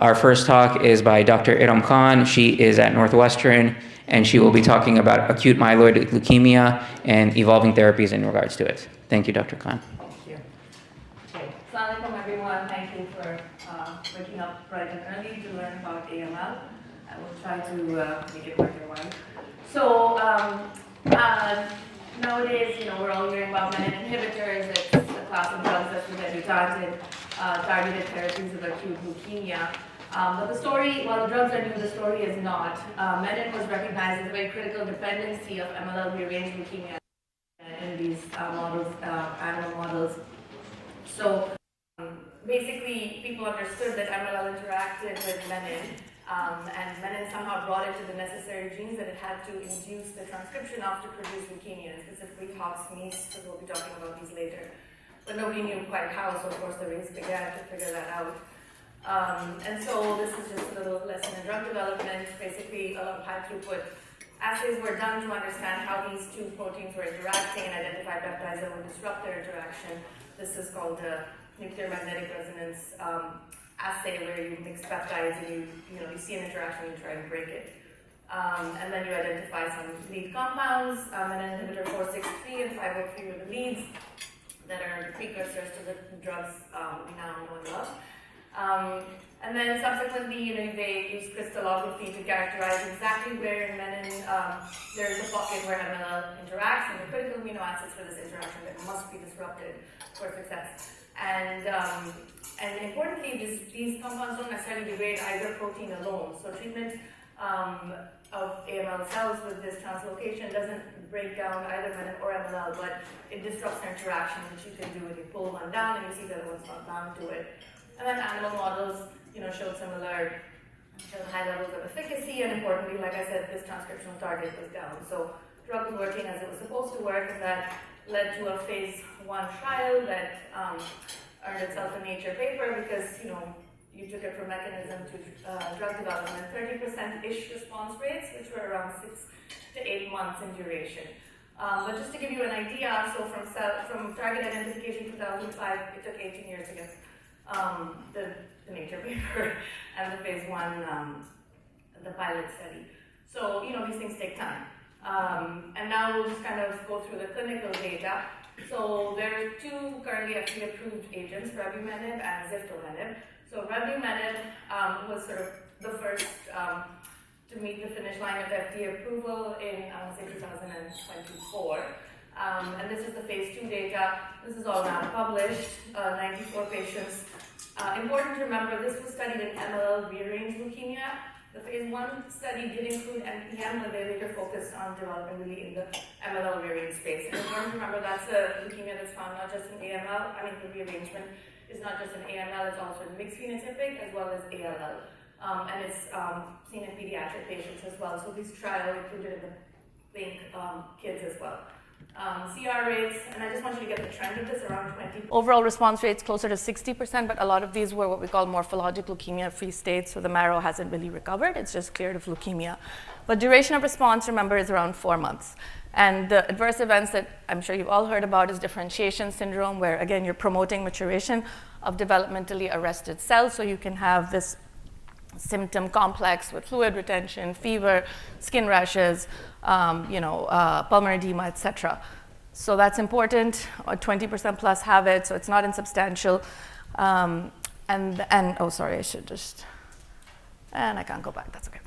Our first talk is by Dr. Irum Khan. She is at Northwestern, and she will be talking about acute myeloid leukemia and evolving therapies in regards to it. Thank you, Dr. Khan. Thank you. Okay. Assalamu alaikum, everyone. Thank you for waking up bright and early to learn about AML. I will try to make it worth your while. So nowadays, we're all hearing about menin inhibitors. It's a class of drugs that's been targeted therapies of acute leukemia. But the story, while the drugs are new, the story is not. Menin was recognized as a very critical dependency of MLL rearranged leukemia in these models, animal models. So basically, people understood that MLL interacted with menin, and menin somehow brought it to the necessary genes that it had to induce the transcription of to produce leukemia, specifically HOPPE, because we'll be talking about these later. But nobody knew quite how, so of course the race began to figure that out. And so this is just a little lesson in drug development. Basically, a lot of high throughput assays were done to understand how these two proteins were interacting and identify peptides that would disrupt their interaction. This is called the nuclear magnetic resonance assay, where you mix peptides and you see an interaction and you try and break it. And then you identify some lead compounds, menin inhibitor 463 and 503 were the leads that are precursors to the drugs we now know and love. And then subsequently, they use crystallography to characterize exactly where in menin there is a pocket where MLL interacts, and the critical amino acids for this interaction that must be disrupted for success. And importantly, these compounds don't necessarily degrade either protein alone. So treatment of AML cells with this translocation doesn't break down either menin or MLL, but it disrupts their interaction, which you can do when you pull one down and you see the other one's not bound to it. And then animal models, showed high levels of efficacy, and importantly, like I said, this transcriptional target was down. So drug was working as it was supposed to work, and that led to a phase 1 trial that earned itself a Nature paper because, you took it from mechanism to drug development, 30%-ish response rates, which were around 6 to 8 months in duration. But just to give you an idea, so from target identification 2005, it took 18 years to get the Nature paper and the phase 1, the pilot study. So, these things take time. And now we'll just kind of go through the clinical data. So there are 2 currently FDA-approved agents, revumenib and ziftomenib. So revumenib was sort of the first to meet the finish line of FDA approval in, I want to say, 2024. And this is the phase 2 data. This is all now published, 94 patients. Important to remember, this was studied in MLL rearranged leukemia. The phase 1 study did include NPM, but they later focused on development really in the MLL rearranged space. And important to remember, that's a leukemia that's found not just in AML, the rearrangement is not just in AML, it's also in mixed phenotypic as well as ALL. And it's seen in pediatric patients as well. So this trial included in the pink kids as well. CR rates, and I just want you to get the trend of this, around 20. Overall response rates closer to 60%, but a lot of these were what we call morphologic leukemia-free states, so the marrow hasn't really recovered, it's just cleared of leukemia. But duration of response, remember, is around 4 months. And the adverse events that I'm sure you've all heard about is differentiation syndrome, where again, you're promoting maturation of developmentally arrested cells, so you can have this symptom complex with fluid retention, fever, skin rashes, pulmonary edema, etc. So that's important. 20% plus have it, so it's not insubstantial. And oh, sorry, I should just, and I can't go back, that's okay.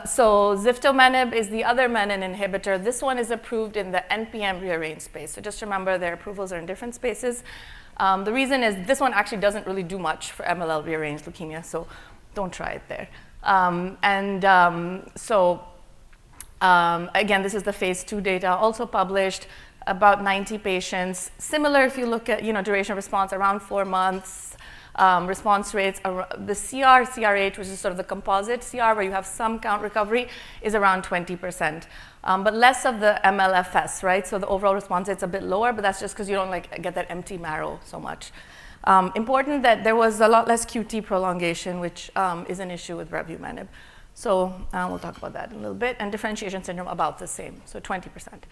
So ziftomenib is the other menin inhibitor. This one is approved in the NPM rearranged space. So just remember, their approvals are in different spaces. The reason is this one actually doesn't really do much for MLL rearranged leukemia, so don't try it there. Again, this is the phase 2 data, also published, about 90 patients. Similar if you look at duration of response, around 4 months. Response rates, the CR/CRh, which is sort of the composite CR, where you have some count recovery, is around 20%. But less of the MLFS, right? So the overall response rate's a bit lower, but that's just because you don't get that empty marrow so much. Important that there was a lot less QT prolongation, which is an issue with revumenib. So we'll talk about that in a little bit. And differentiation syndrome, about the same, so 20%.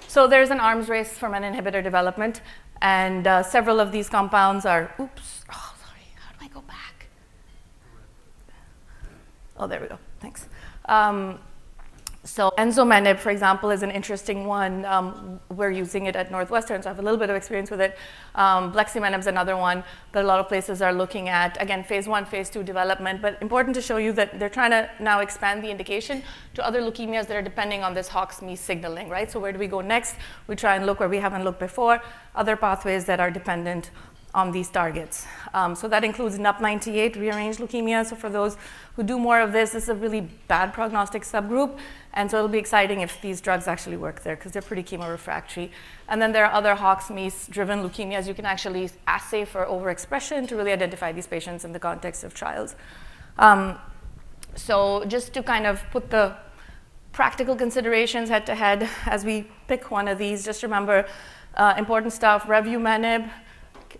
So there's an arms race for menin inhibitor development. And several of these compounds are, oops, oh, sorry, how do I go back? Oh, there we go. Thanks. So enzomenib, for example, is an interesting one. We're using it at Northwestern, so I have a little bit of experience with it. Bleximenib is another one that a lot of places are looking at. Again, phase 1, phase 2 development, but important to show you that they're trying to now expand the indication to other leukemias that are depending on this HOXME signaling, right? So where do we go next? We try and look where we haven't looked before, other pathways that are dependent on these targets. So that includes NUP98 rearranged leukemia. So for those who do more of this is a really bad prognostic subgroup. And so it'll be exciting if these drugs actually work there because they're pretty chemorefractory. And then there are other HOXME-driven leukemias you can actually assay for overexpression to really identify these patients in the context of trials. So just to kind of put the practical considerations head to head as we pick one of these, just remember important stuff, revumenib,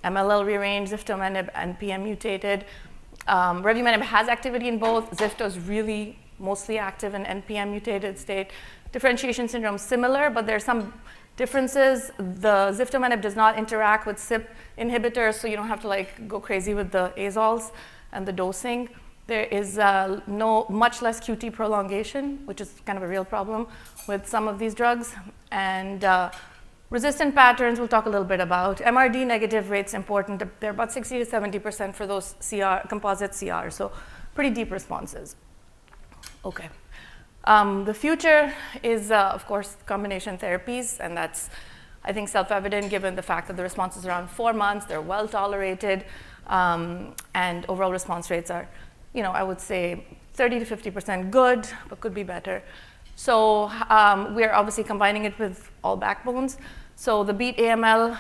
MLL rearranged, ziftomenib, NPM mutated. Revumenib has activity in both. Zifto is really mostly active in NPM mutated state. Differentiation syndrome similar, but there's some differences. The ziftomenib does not interact with CYP inhibitors, so you don't have to like go crazy with the azoles and the dosing. There is much less QT prolongation, which is kind of a real problem with some of these drugs. And resistant patterns, we'll talk a little bit about. MRD negative rates important. They're about 60 to 70% for those composite CRs, so pretty deep responses. Okay. The future is, of course, combination therapies, and that's, I think, self-evident given the fact that the responses are around 4 months, they're well tolerated, and overall response rates are, I would say 30 to 50% good, but could be better. So we're obviously combining it with all backbones. So the BEAT AML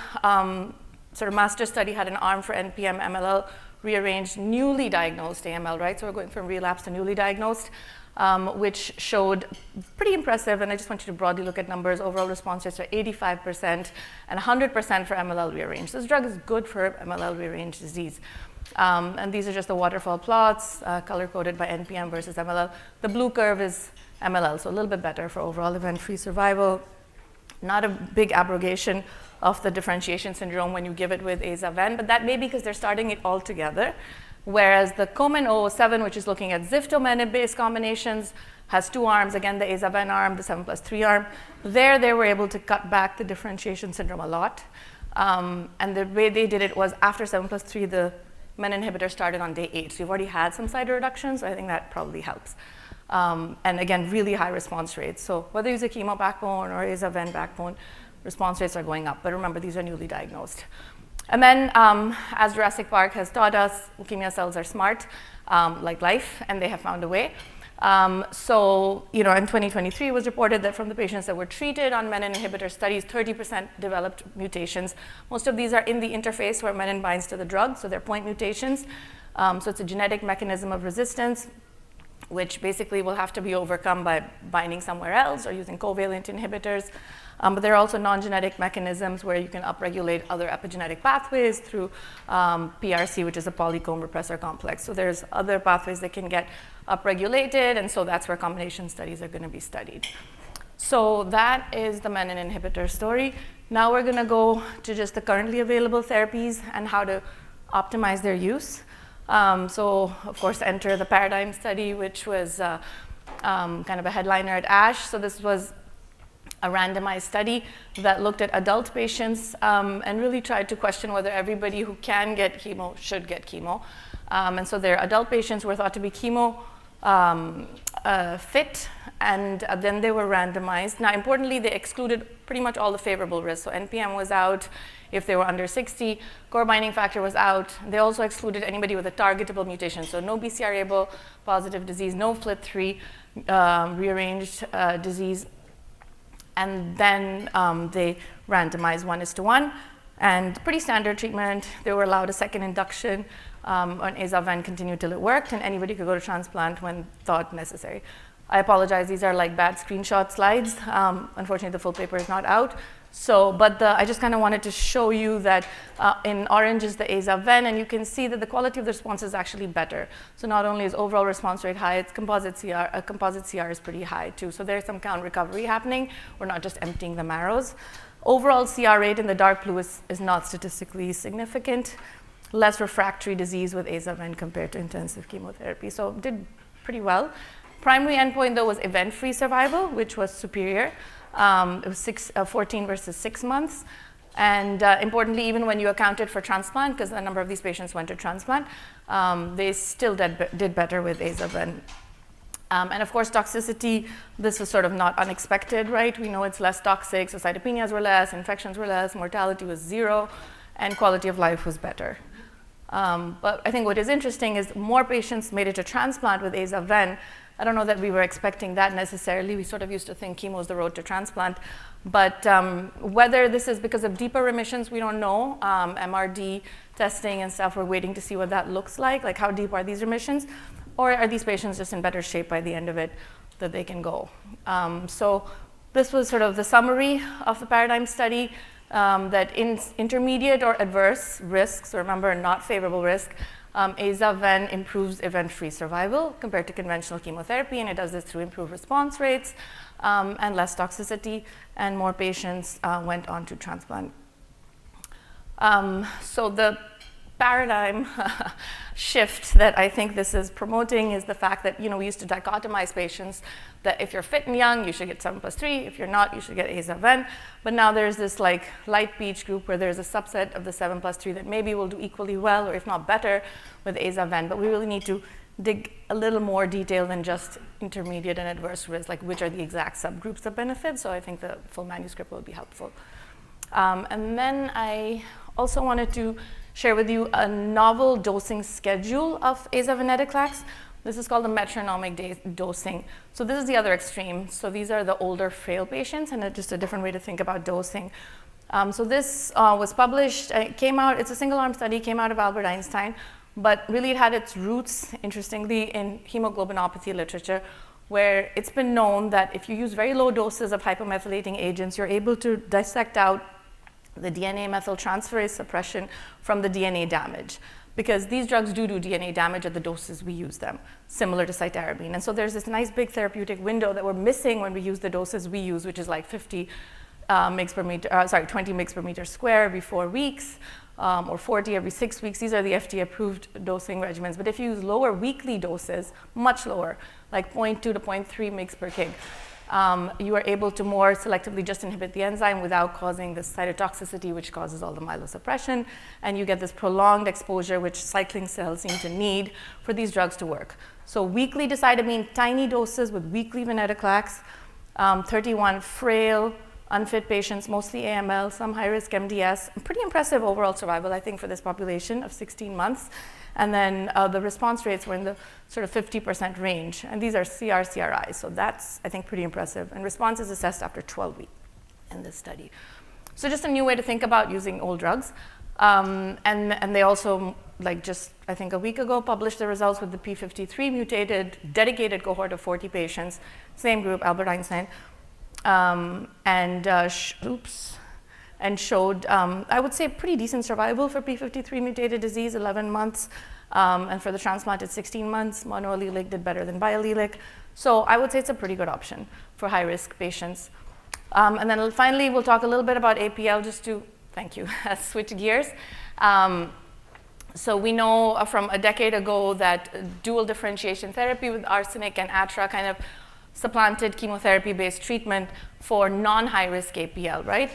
sort of master study had an arm for NPM MLL rearranged newly diagnosed AML, right? So we're going from relapse to newly diagnosed, which showed pretty impressive, and I just want you to broadly look at numbers. Overall response rates are 85% and 100% for MLL rearranged. This drug is good for MLL rearranged disease. And these are just the waterfall plots, color-coded by NPM versus MLL. The blue curve is MLL, so a little bit better for overall event-free survival. Not a big abrogation of the differentiation syndrome when you give it with aza-ven, but that may be because they're starting it all together. Whereas the Komen 007, which is looking at ziftomenib-based combinations, has 2 arms. Again, the aza-ven arm, the 7+3 arm. There, they were able to cut back the differentiation syndrome a lot. And the way they did it was after 7+3, the menin inhibitor started on day 8. So you've already had some cytoreduction, so I think that probably helps. And again, really high response rates. So whether you use a chemo backbone or aza-ven backbone, response rates are going up. But remember, these are newly diagnosed. And then, as Jurassic Park has taught us, leukemia cells are smart, like life, and they have found a way. So, in 2023, it was reported that from the patients that were treated on menin inhibitor studies, 30% developed mutations. Most of these are in the interface where menin binds to the drug, so they're point mutations. So it's a genetic mechanism of resistance, which basically will have to be overcome by binding somewhere else or using covalent inhibitors. But there are also non-genetic mechanisms where you can upregulate other epigenetic pathways through PRC, which is a polycomb repressor complex. So there's other pathways that can get upregulated, and so that's where combination studies are going to be studied. So that is the menin inhibitor story. Now we're going to go to just the currently available therapies and how to optimize their use. So, of course, enter the Paradigm study, which was kind of a headliner at ASH. So this was a randomized study that looked at adult patients and really tried to question whether everybody who can get chemo should get chemo. And so their adult patients were thought to be chemo fit, and then they were randomized. Now, importantly, they excluded pretty much all the favorable risks. So NPM was out if they were under 60, core binding factor was out. They also excluded anybody with a targetable mutation, so no BCR-ABL positive disease, no FLT3 rearranged disease. And then they randomized 1:1, and pretty standard treatment. They were allowed a second induction on aza-ven, continued till it worked, and anybody could go to transplant when thought necessary. I apologize, these are like bad screenshot slides. Unfortunately, the full paper is not out. So, but I just kind of wanted to show you that in orange is the aza-ven, and you can see that the quality of the response is actually better. So not only is overall response rate high, its composite CR is pretty high too. So there's some count recovery happening. We're not just emptying the marrows. Overall CR rate in the dark blue is not statistically significant. Less refractory disease with aza-ven compared to intensive chemotherapy. So did pretty well. Primary endpoint, though, was event-free survival, which was superior. It was 14 versus 6 months. And importantly, even when you accounted for transplant, because a number of these patients went to transplant, they still did better with aza-ven. And of course, toxicity, this was sort of not unexpected, right? We know it's less toxic, so cytopenias were less, infections were less, mortality was 0, and quality of life was better. But I think what is interesting is more patients made it to transplant with aza-ven. I don't know that we were expecting that necessarily. We sort of used to think chemo is the road to transplant. But whether this is because of deeper remissions, we don't know. MRD testing and stuff, we're waiting to see what that looks like how deep are these remissions? Or are these patients just in better shape by the end of it that they can go? So this was sort of the summary of the paradigm study, that in intermediate or adverse risks, remember not favorable risk, aza-ven improves event-free survival compared to conventional chemotherapy, and it does this through improved response rates and less toxicity, and more patients went on to transplant. So the paradigm shift that I think this is promoting is the fact that, we used to dichotomize patients that if you're fit and young, you should get 7+3. If you're not, you should get aza-ven. But now there's this light peach group where there's a subset of the 7+3 that maybe will do equally well, or if not better, with aza-ven. But we really need to dig a little more detail than just intermediate and adverse risk, which are the exact subgroups of benefit. So I think the full manuscript will be helpful. And then I also wanted to share with you a novel dosing schedule of aza-venetoclax. This is called the metronomic dosing. So this is the other extreme. So these are the older, frail patients, and just a different way to think about dosing. So this was published, it came out, it's a single-arm study, came out of Albert Einstein, but really it had its roots, interestingly, in hemoglobinopathy literature, where it's been known that if you use very low doses of hypomethylating agents, you're able to dissect out the DNA methyltransferase suppression from the DNA damage, because these drugs do DNA damage at the doses we use them, similar to cytarabine. And so there's this nice big therapeutic window that we're missing when we use the doses we use, which is like 20 mg per meter square every 4 weeks, or 40 every 6 weeks. These are the FDA-approved dosing regimens. But if you use lower weekly doses, much lower, like 0.2 to 0.3 mg per kg, you are able to more selectively just inhibit the enzyme without causing this cytotoxicity, which causes all the myelosuppression, and you get this prolonged exposure, which cycling cells seem to need for these drugs to work. So weekly decitabine, tiny doses with weekly venetoclax, 31 frail, unfit patients, mostly AML, some high-risk MDS, pretty impressive overall survival, I think, for this population of 16 months. And then the response rates were in the sort of 50% range. And these are CR/CRI, so that's, I think, pretty impressive. And response is assessed after 12 weeks in this study. So just a new way to think about using old drugs. And they also, I think a week ago, published the results with the p53 mutated, dedicated cohort of 40 patients, same group, Albert Einstein, and showed, I would say, pretty decent survival for p53 mutated disease, 11 months, and for the transplanted 16 months. Monoallelic did better than biallelic. So I would say it's a pretty good option for high-risk patients. And then finally, we'll talk a little bit about APL, just to, thank you, switch gears. So we know from a decade ago that dual differentiation therapy with arsenic and ATRA kind of supplanted chemotherapy-based treatment for non-high-risk APL, right?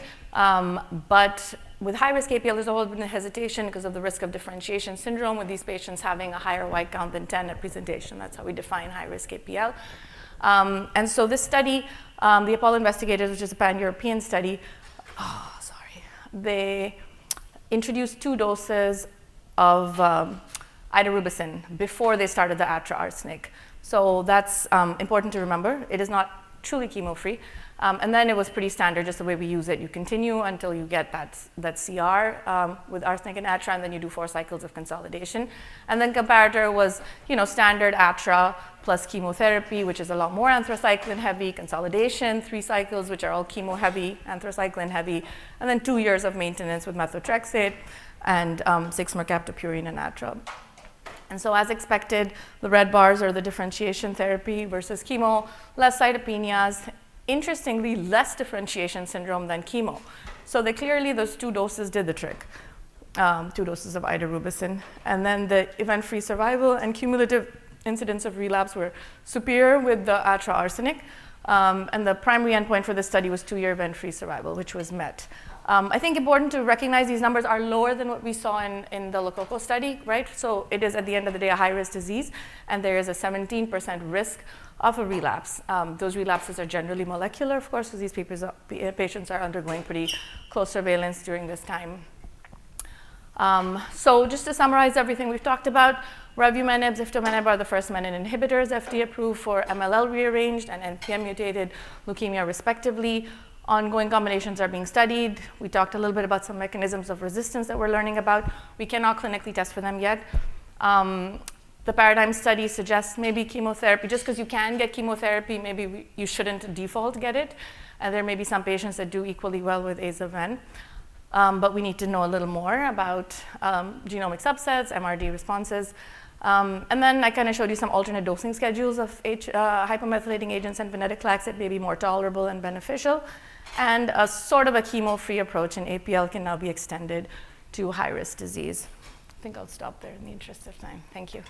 But with high-risk APL, there's always been a hesitation because of the risk of differentiation syndrome with these patients having a higher white count than 10 at presentation. That's how we define high-risk APL. And so this study, the Apollo investigators, which is a pan-European study, they introduced 2 doses of idarubicin before they started the ATRA arsenic. So that's important to remember. It is not truly chemo-free. And then it was pretty standard, just the way we use it. You continue until you get that CR with arsenic and ATRA, and then you do 4 cycles of consolidation. And then comparator was, standard ATRA plus chemotherapy, which is a lot more anthracycline heavy, consolidation, 3 cycles, which are all chemo heavy, anthracycline heavy, and then 2 years of maintenance with methotrexate and 6 mercaptopurine and ATRA. And so as expected, the red bars are the differentiation therapy versus chemo, less cytopenias, interestingly, less differentiation syndrome than chemo. So clearly those 2 doses did the trick, 2 doses of idarubicin. And then the event-free survival and cumulative incidence of relapse were superior with the atra arsenic. And the primary endpoint for this study was 2-year event-free survival, which was met. I think important to recognize these numbers are lower than what we saw in the Lococo study, right? So it is, at the end of the day, a high-risk disease, and there is a 17% risk of a relapse. Those relapses are generally molecular, of course, because these patients are undergoing pretty close surveillance during this time. So just to summarize everything we've talked about, revumenib, ziftomenib are the first menin inhibitors FDA approved for MLL rearranged and NPM mutated leukemia respectively. Ongoing combinations are being studied. We talked a little bit about some mechanisms of resistance that we're learning about. We cannot clinically test for them yet. The paradigm study suggests maybe chemotherapy. Just because you can get chemotherapy, maybe you shouldn't default get it. And there may be some patients that do equally well with aza-ven. But we need to know a little more about genomic subsets, MRD responses. And then I kind of showed you some alternate dosing schedules of hypomethylating agents and venetoclax that may be more tolerable and beneficial. And a sort of a chemo-free approach in APL can now be extended to high-risk disease. I think I'll stop there in the interest of time. Thank you.